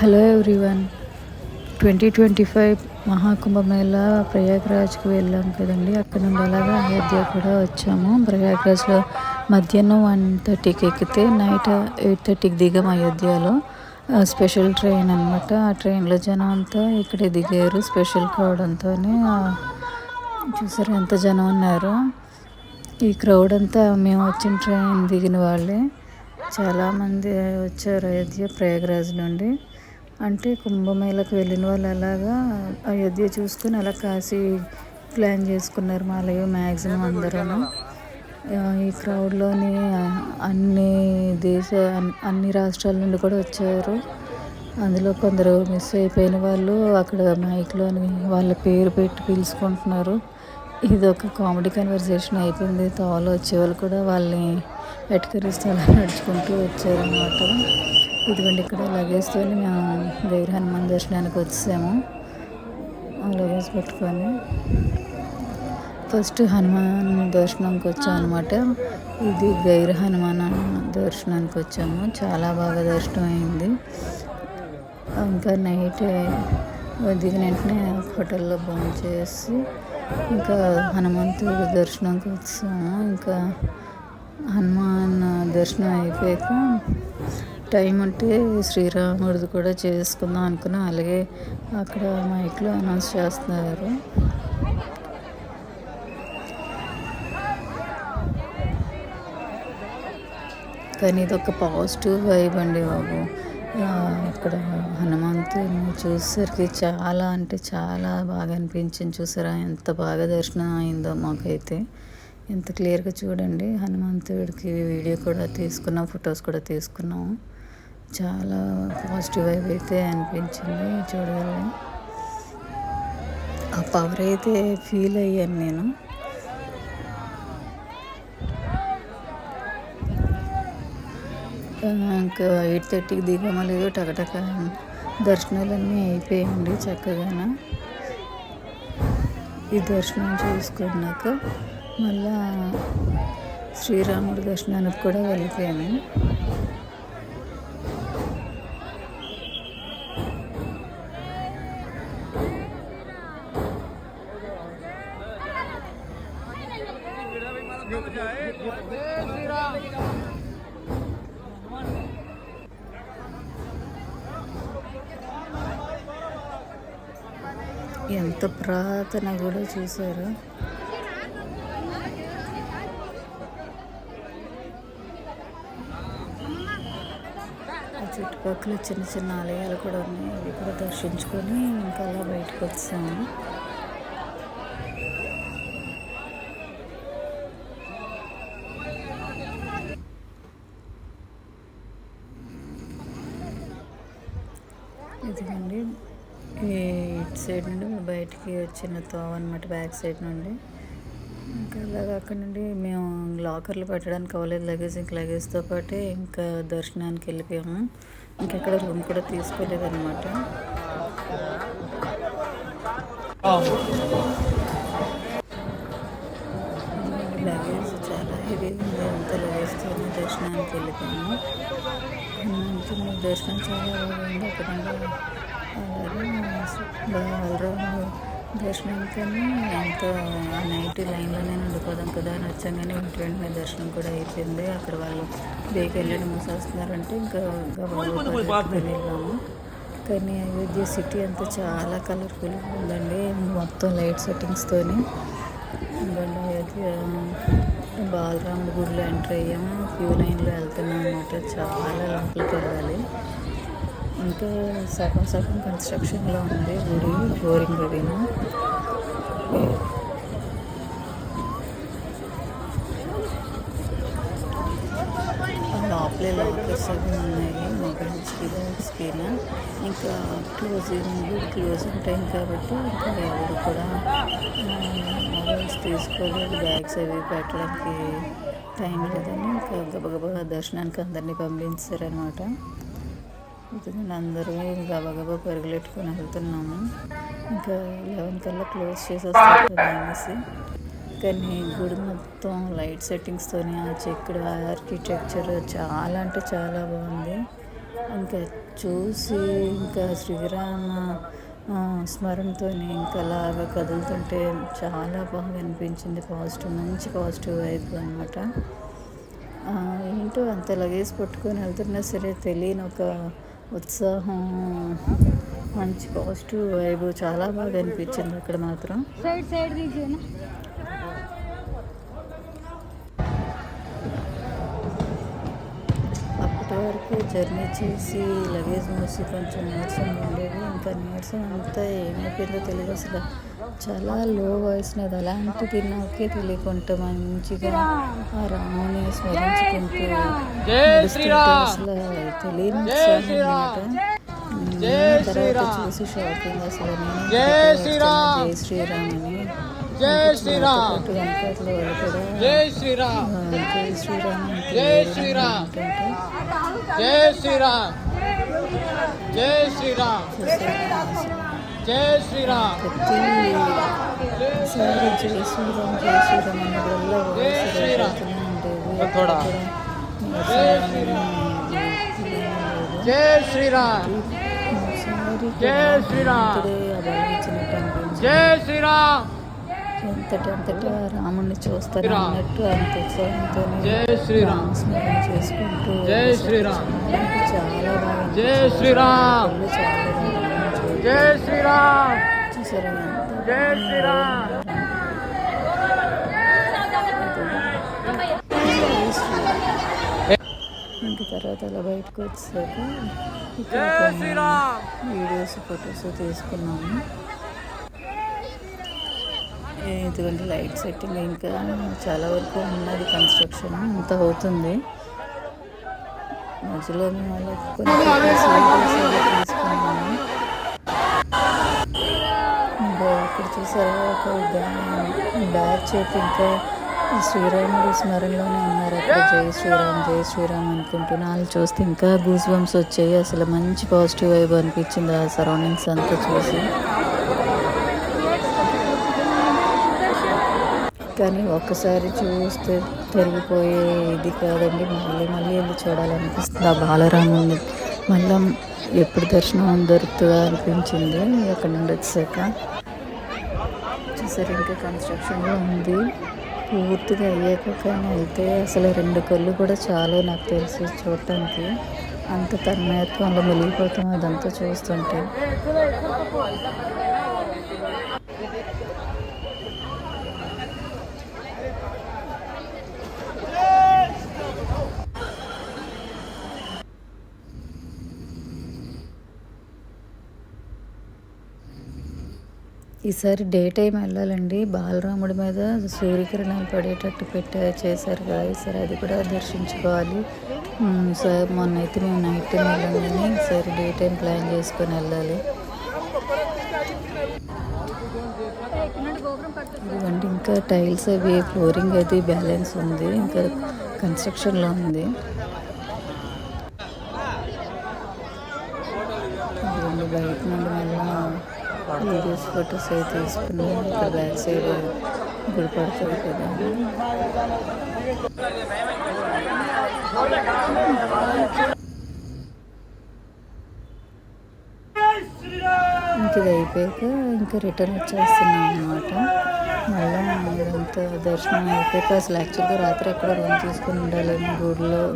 Hello everyone. 2025 Maha Kumbh Mela ప్రయాగ్రాజ్కి వెళ్ళాం కదండి. అక్కడ నుండి అలాగా అయోధ్య కూడా వచ్చాము. ప్రయాగ్రాజ్లో మధ్యాహ్నం 1:30కి ఎక్కితే నైట్ 8:30కి దిగాం అయోధ్యలో. స్పెషల్ ట్రైన్ అనమాట. ఆ ట్రైన్లో జనం అంతా ఇక్కడే దిగారు. స్పెషల్ కావడంతో చూసారు ఎంత జనం ఉన్నారు. ఈ క్రౌడ్ అంతా మేము వచ్చిన ట్రైన్ దిగిన వాళ్ళే. చాలామంది వచ్చారు అయోధ్య ప్రయాగ్రాజ్ నుండి. అంటే కుంభమేళకు వెళ్ళిన వాళ్ళు అలాగా అయోధ్య చూసుకుని అలా కాశీ ప్లాన్ చేసుకున్నారు. మాలయ్య మ్యాక్సిమం అందరూ ఈ క్రౌడ్లోని అన్ని రాష్ట్రాల నుండి కూడా వచ్చారు. అందులో కొందరు మిస్ అయిపోయిన వాళ్ళు అక్కడ మైక్లోని వాళ్ళ పేరు పెట్టి పిలుచుకుంటున్నారు. ఇది ఒక కామెడీ కన్వర్సేషన్ అయిపోయింది. తోవలో వచ్చేవాళ్ళు కూడా వాళ్ళని ఎట్కరిస్తూ అలా నడుచుకుంటూ వచ్చారన్నమాట. ఇదిగోండి ఇక్కడ లగేజ్తో మేము గైర్ హనుమాన్ దర్శనానికి వచ్చాము. లగేజ్ పెట్టుకొని ఫస్ట్ హనుమాన్ దర్శనంకి వచ్చాము అనమాట. ఇది గైర్ హనుమాన్ దర్శనానికి వచ్చాము. చాలా బాగా దర్శనం అయింది. ఇంకా నైట్ దిగిన వెంటనే హోటల్లో భోజనం చేసి ఇంకా హనుమంతుడి దర్శనంకి వచ్చాము. ఇంకా హనుమాన్ దర్శనం అయిపోయాక టైం ఉంటే శ్రీరాముడిది కూడా చేసుకుందాం అనుకున్నాం. అలాగే అక్కడ మైక్లో అనౌన్స్ చేస్తున్నారు. కానీ ఇది ఒక పాజిటివ్ వైబ్ అండి బాబు. అక్కడ హనుమంతుని చూసేసరికి చాలా అంటే చాలా బాగా అనిపించింది. చూసారా ఎంత బాగా దర్శనం అయిందో మాకైతే. ఎంత క్లియర్గా చూడండి. హనుమంతుడికి వీడియో కూడా తీసుకున్నాం, ఫొటోస్ కూడా తీసుకున్నాం. చాలా పాజిటివ్ వైబ్ అయితే అనిపించింది. చూడగలను ఆ పవర్ అయితే ఫీల్ అయ్యాను నేను. ఇంకా 8:30కి దిగామో లేదో టకటక దర్శనాలన్నీ అయిపోయాయండి చక్కగా. ఈ దర్శనం చేసుకున్నాక మళ్ళా శ్రీరాముడి దర్శనానికి కూడా వెళ్ళిపోయాము. ఎంత పురాతన కూడా చూసారు. చుట్టుపక్కల చిన్న చిన్న ఆలయాలు కూడా ఉన్నాయి. అవి కూడా దర్శించుకొని ఇంకా అలా బయటకు వచ్చాము. ఇదిగండి ఇటు సైడ్ నుండి బయటికి వచ్చిన తోవ అనమాట, బ్యాక్ సైడ్ నుండి. ఇంకా అలాగా అక్కడ నుండి మేము లాకర్లు పెట్టడానికి అవ్వలేదు లగేజ్. ఇంక లగేజ్తో పాటే ఇంకా దర్శనానికి వెళ్ళిపోయాము. ఇంకెక్కడ రూమ్ కూడా తీసుకోలేదన్నమాట. లగేజ్ చాలా హెవీ ఉంది. అంత లగేజ్తో దర్శనానికి వెళ్ళిపోయాము. దర్శనం చాలా బాగుంది. అక్కడ అలాగే దర్శనానికని ఎంతో నైట్ లైన్లోనే ఉండిపోదాం కదా అని వచ్చాం. కానీ వెంటనే దర్శనం కూడా అయిపోయింది. అక్కడ వాళ్ళు బేకి వెళ్ళడం మూసేస్తున్నారంటే ఇంకా వెళ్ళాము. కానీ అయోధ్య సిటీ అంతా చాలా కలర్ఫుల్గా ఉందండి. మొత్తం లైట్ సెట్టింగ్స్తోని. అయోధ్య బాలరాముడి గుడిలో ఎంటర్ అయ్యాము. క్యూ లైన్లో వెళ్తున్నాం అన్నమాట. చాలా లోపలికి వెళ్ళాలి. ఇంకా సగం కన్స్ట్రక్షన్లో ఉంది గుడి. ఫ్లోరింగ్ అదిను లోపలే లాకర్స్ అవి ఉన్నాయి. మొబైల్స్కి బ్యాగ్స్కి. ఇంకా క్లోజింగ్ టైం కాబట్టి ఇంకా ఎవరు కూడా మొబైల్స్ తీసుకోలేదు. బ్యాగ్స్ అవి పెట్టడానికి టైం లేదని ఇంకా గబగబా దర్శనానికి అందరినీ పంపించారనమాట. ఎందుకంటే అందరూ గబగబా పరుగులెట్టుకొని వెళ్తున్నాము. ఇంకా 11 కల్లా క్లోజ్ చేసేస్తారు కదా అనేసి. కానీ గుడి మొత్తం లైట్ సెట్టింగ్స్తో ఆ చెక్కుడు ఆర్కిటెక్చర్ చాలా అంటే చాలా బాగుంది. ఇంకా చూసి ఇంకా శ్రీరామ స్మరణతో ఇంకా అలాగా కదులుతుంటే చాలా బాగా అనిపించింది. మంచి పాజిటివ్ వైబ్ అనమాట. ఏంటో అంత లగేజ్ పట్టుకొని వెళ్తున్నా సరే తెలియని ఒక ఉత్సాహం, మంచి పాజిటివ్ వైబ్ చాలా బాగా అనిపించింది అక్కడ మాత్రం. అప్పటి వరకు జర్నీ చేసి లగేజ్ మూసి కొంచెం నీరసంగా ఉండేది. ఇంకా నీరసం అంతా ఏమైపోయిందో తెలియదు అసలు. చాలా లో వాయిస్ అది, అలాంటిది నాకే తెలియకుండా మంచిగా ఆ రాముని స్మరించుకుంటూ అసలు తెలియని ఉత్సాహం అనమాట. తర్వాత చూసి షాపింగ్ అసలు జై శ్రీరామ్ అని వెంకట్లో వాళ్ళు కూడా జై శ్రీరామ్ జై శ్రీరామ్ జై శ్రీరామ్ జై శ్రీరామ్ జై శ్రీరామ్ ప్రతిసారి జై శ్రీరామ్ జై శ్రీరామ్ అన్నదల్లా జై శ్రీరామ్ జై శ్రీరామ్ జై శ్రీరామ్. ఎంతటా రాముడిని చూస్తాను అన్నట్టు అంత ఉత్సాహంతో స్మరణ చేసుకుంటూ జై శ్రీరామ్ చాలా బాగా జై శ్రీరామ్ జై శ్రీరామ్ చూసారా జై శ్రీరామ్. ఇంక తర్వాత అలా బయటకు వచ్చాక వీడియోస్ ఫొటోస్ తీసుకున్నాము. ఇటువంటి లైట్ సెట్టింగ్ ఇంకా చాలా వరకు ఉన్నది, కన్స్ట్రక్షన్ అంతా అవుతుంది. మధ్యలో మేము అలా కొన్ని తీసుకున్నాము. ఇక్కడ చూసారా ఒక బ్యాగ్ చేతి ఇంకా శ్రీరాముడు స్మరణలోనే ఉన్నారు. అక్కడ జై శ్రీరామ్ అనుకుంటున్నా. వాళ్ళు చూస్తే ఇంకా గూస్ బంప్స్ వచ్చాయి. అసలు మంచి పాజిటివ్ వైబ్ అనిపించింది ఆ సరౌండింగ్స్ అంతా చూసి. కానీ ఒక్కసారి చూస్తే తిరిగిపోయే ఇది కాదండి, మళ్ళీ వెళ్ళి చూడాలనిపిస్తుంది ఆ బాలరాముని. మళ్ళీ ఎప్పుడు దర్శనం దొరుకుతుందా అనిపించింది అక్కడ నుండి వచ్చాక. చూసారు ఇంకా కన్స్ట్రక్షన్లో ఉంది, పూర్తిగా అయ్యాక. కానీ వెళ్తే అసలు 2 కళ్ళు కూడా చాలు నాకు తెలిసి చూడటానికి. అంత తన్మయత్వంలో మెలిగిపోతాం అదంతా చూస్తుంటే. ఈసారి డే టైం వెళ్ళాలండి. బాలరాముడి మీద సూర్యకిరణాలు పడేటట్టు చేశారు కదా, ఈసారి అది కూడా దర్శించుకోవాలి. సార్ మొన్నైతే మేము నైట్ టైం వెళ్ళాం, కానీ ఈసారి డే టైం ప్లాన్ చేసుకొని వెళ్ళాలి. ఇదిగోండి ఇంకా టైల్స్ అవి ఫ్లోరింగ్ అది బ్యాలెన్స్ ఉంది, ఇంకా కన్స్ట్రక్షన్లో ఉంది. ఇదిగోండి బయట నుండి మళ్ళీ వీడియోస్ ఫొటోస్ అవి తీసుకున్నాం. ఇక్కడ బ్యాక్ సైడ్ గుడి పడుతుంది కదా. ఇంక ఇది అయిపోయాక ఇంకా రిటర్న్ వచ్చేస్తున్నాం అన్నమాట. మళ్ళీ ఇదంతా దర్శనం అయిపోయాక అసలు యాక్చువల్గా రాత్రి ఎక్కడ రూమ్ తీసుకొని ఉండాలేమో,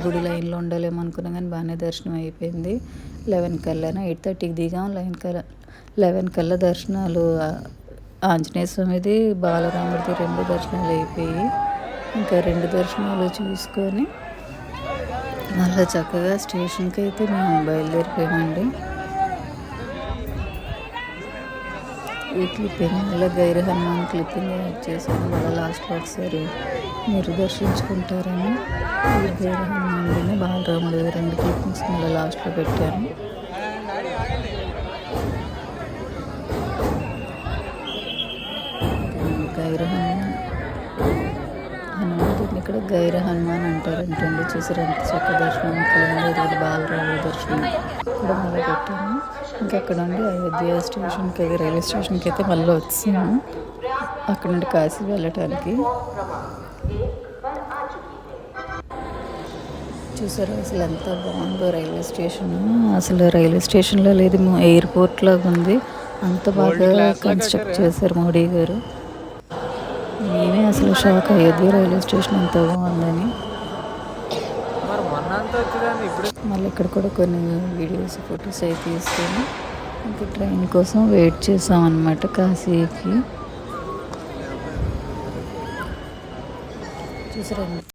గుడి లైన్లో ఉండాలేమో అనుకున్నాం, కానీ బాగానే దర్శనం అయిపోయింది. 11 కల్లా 8:30కి దిగాం. 11 కల్లా దర్శనాలు, ఆంజనేయ స్వామిది బాలరాముడిది 2 దర్శనాలు అయిపోయి ఇంకా 2 దర్శనాలు చూసుకొని మళ్ళీ చక్కగా స్టేషన్కి అయితే మేము బయలుదేరిపోయామండి. ఈ క్లిప్పింగ్ మళ్ళీ గైర హనుమాన్ క్లిప్పింగ్ యాడ్ చేశాను. మళ్ళీ లాస్ట్లో ఒకసారి మీరు దర్శించుకుంటారని ఈ గైర హనుమాన్ బాలరాముడు 2 క్లిప్పింగ్స్ మళ్ళీ లాస్ట్లో పెట్టాను. గైర హనుమాన్ ఇక్కడ గైర హనుమాన్ అంటారంటండి. చూసారు ఎంత చక్క దర్శనం. ఇక్కడ బాలరాముడి దర్శనం కూడా మళ్ళీ పెట్టాము. ఇంకా అక్కడ నుండి అయోధ్య స్టేషన్కి, రైల్వే స్టేషన్కి అయితే మళ్ళీ వచ్చాము. అక్కడ నుండి కాశీ వెళ్ళటానికి చూసారు అసలు ఎంత బాగుందో రైల్వే స్టేషన్. అసలు రైల్వే స్టేషన్లో లేదు, ఎయిర్పోర్ట్ లాగా ఉంది. అంత బాగా కన్స్ట్రక్ట్ చేశారు మోడీ గారు. నేనే అసలు షాక్ అయ్యేది రైల్వే స్టేషన్ ఎంత బాగుందని. మళ్ళీ ఇక్కడ కూడా కొన్ని వీడియోస్ ఫొటోస్ అవి తీసుకొని ఇంకా ట్రైన్ కోసం వెయిట్ చేసాం అన్నమాట కాశీకి. చూసారండి